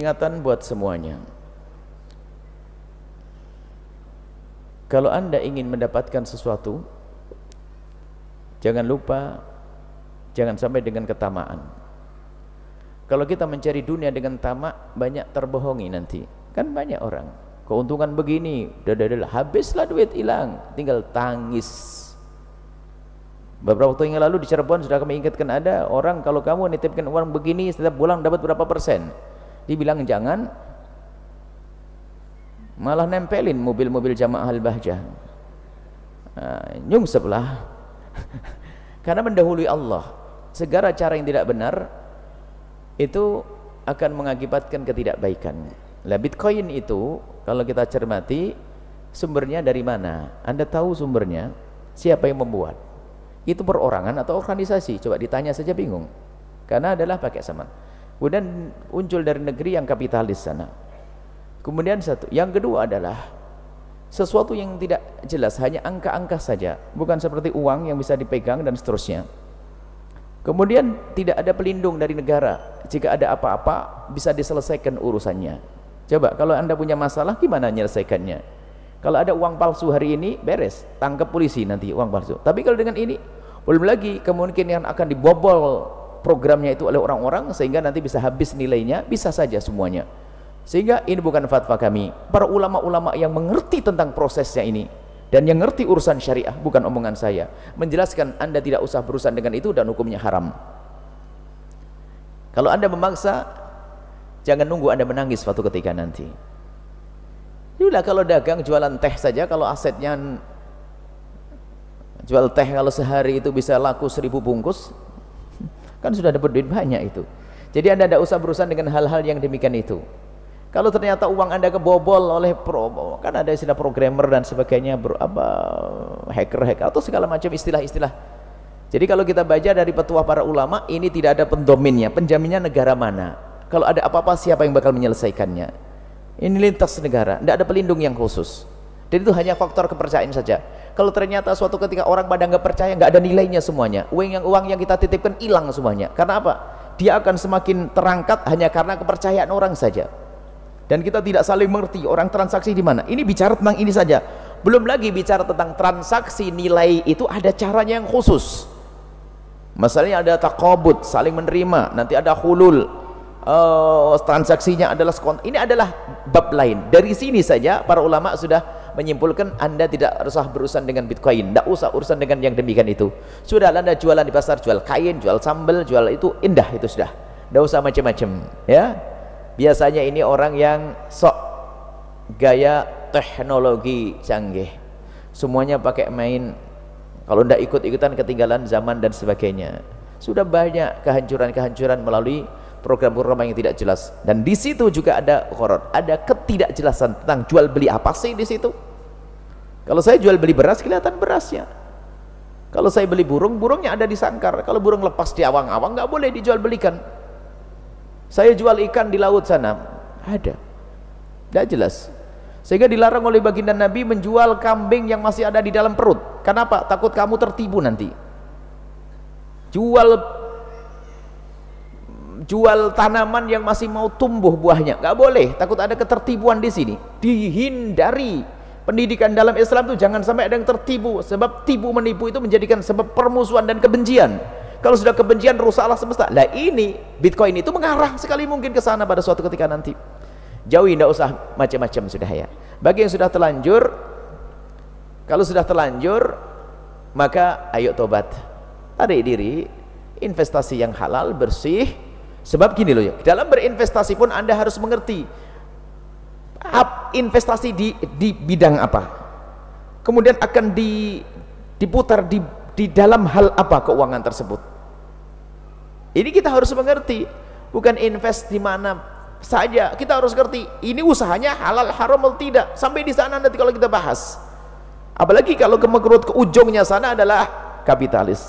peringatan buat semuanya. Kalau Anda ingin mendapatkan sesuatu, jangan lupa, jangan sampai dengan ketamaan. Kalau kita mencari dunia dengan tamak, banyak terbohongi nanti. Kan banyak orang, keuntungan begini, habislah duit, hilang, tinggal tangis. Beberapa waktu yang lalu di Cirebon sudah kami ingatkan, ada orang kalau kamu nitipkan uang begini setiap bulan dapat berapa persen, dibilang jangan, malah nempelin mobil-mobil jamaah Al-Bahjah, nyungseplah. Karena mendahului Allah, segala cara yang tidak benar itu akan mengakibatkan ketidakbaikan. Lah Bitcoin itu kalau kita cermati sumbernya dari mana? Anda tahu sumbernya? Siapa yang membuat? Itu perorangan atau organisasi? Coba ditanya saja bingung. Karena adalah pakai sama. Kemudian muncul dari negeri yang kapitalis sana. Kemudian satu, yang kedua adalah sesuatu yang tidak jelas, hanya angka-angka saja, bukan seperti uang yang bisa dipegang dan seterusnya. Kemudian tidak ada pelindung dari negara. Jika ada apa-apa bisa diselesaikan urusannya. Coba kalau Anda punya masalah gimana menyelesaikannya? Kalau ada uang palsu hari ini beres, tangkap polisi nanti uang palsu. Tapi kalau dengan ini belum lagi kemungkinan akan dibobol programnya itu oleh orang-orang sehingga nanti bisa habis nilainya, bisa saja semuanya. Sehingga ini bukan fatwa kami, para ulama-ulama yang mengerti tentang prosesnya ini dan yang ngerti urusan syariah, bukan omongan saya, menjelaskan Anda tidak usah berurusan dengan itu dan hukumnya haram. Kalau Anda memaksa, jangan nunggu Anda menangis suatu ketika nanti. Itulah kalau dagang jualan teh saja, kalau asetnya jual teh kalau sehari itu bisa laku 1000 bungkus, kan sudah dapat duit banyak itu. Jadi Anda tidak usah berurusan dengan hal-hal yang demikian itu. Kalau ternyata uang Anda kebobol oleh kan ada istilah programmer dan sebagainya, hacker atau segala macam istilah-istilah. Jadi kalau kita baca dari petuah para ulama, ini tidak ada pendominnya, penjaminnya negara mana. Kalau ada apa-apa siapa yang bakal menyelesaikannya. Ini lintas negara, tidak ada pelindung yang khusus. Dan itu hanya faktor kepercayaan saja. Kalau ternyata suatu ketika orang pada nggak percaya, nggak ada nilainya semuanya, uang yang kita titipkan hilang semuanya. Karena apa? Dia akan semakin terangkat hanya karena kepercayaan orang saja. Dan kita tidak saling mengerti orang transaksi di mana. Ini bicara tentang ini saja. Belum lagi bicara tentang transaksi nilai itu ada caranya yang khusus. Misalnya ada taqabud, saling menerima, nanti ada hulul. Transaksinya adalah ini adalah bab lain. Dari sini saja para ulama sudah menyimpulkan Anda tidak usah berurusan dengan Bitcoin, tidak usah urusan dengan yang demikian itu. Sudah Anda jualan di pasar, jual kain, jual sambal, jual itu indah, itu sudah. Tidak usah macam-macam, ya. Biasanya ini orang yang sok gaya teknologi canggih, semuanya pakai main. Kalau tidak ikut-ikutan ketinggalan zaman dan sebagainya. Sudah banyak kehancuran-kehancuran melalui program-program yang tidak jelas. Dan di situ juga ada horor, ada ketidakjelasan tentang jual beli apa sih di situ. Kalau saya jual beli beras, kelihatan berasnya. Kalau saya beli burung, burungnya ada di sangkar. Kalau burung lepas di awang-awang, nggak boleh dijual belikan. Saya jual ikan di laut sana, ada, tidak jelas. Sehingga dilarang oleh baginda Nabi menjual kambing yang masih ada di dalam perut. Kenapa? Takut kamu tertipu nanti. Jual tanaman yang masih mau tumbuh buahnya, nggak boleh. Takut ada ketertipuan di sini. Dihindari. Pendidikan dalam Islam itu jangan sampai ada yang tertipu. Sebab tipu menipu itu menjadikan sebab permusuhan dan kebencian. Kalau sudah kebencian, rusaklah semesta. Lah ini Bitcoin itu mengarah sekali mungkin ke sana pada suatu ketika nanti. Jauhi, tidak usah macam-macam sudah ya. Bagi yang sudah terlanjur, kalau sudah terlanjur, maka ayo tobat, tarik diri, investasi yang halal, bersih. Sebab gini loh ya, dalam berinvestasi pun Anda harus mengerti investasi di bidang apa, kemudian akan diputar di dalam hal apa keuangan tersebut. Ini kita harus mengerti, bukan invest di mana saja. Kita harus ngerti ini usahanya halal haram atau tidak. Sampai di sana nanti kalau kita bahas. Apalagi kalau ke ujungnya sana adalah kapitalis,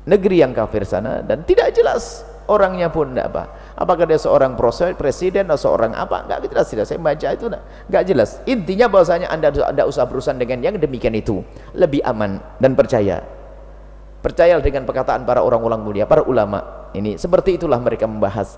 negeri yang kafir sana, dan tidak jelas orangnya pun tidak apa. Apakah dia seorang presiden atau seorang apa? Enggak jelas, tidak. Saya baca itu enggak jelas. Intinya bahwasanya Anda tidak usah berurusan dengan yang demikian itu. Lebih aman dan percaya. Percayalah dengan perkataan para orang-orang mulia, para ulama. Ini seperti itulah mereka membahas.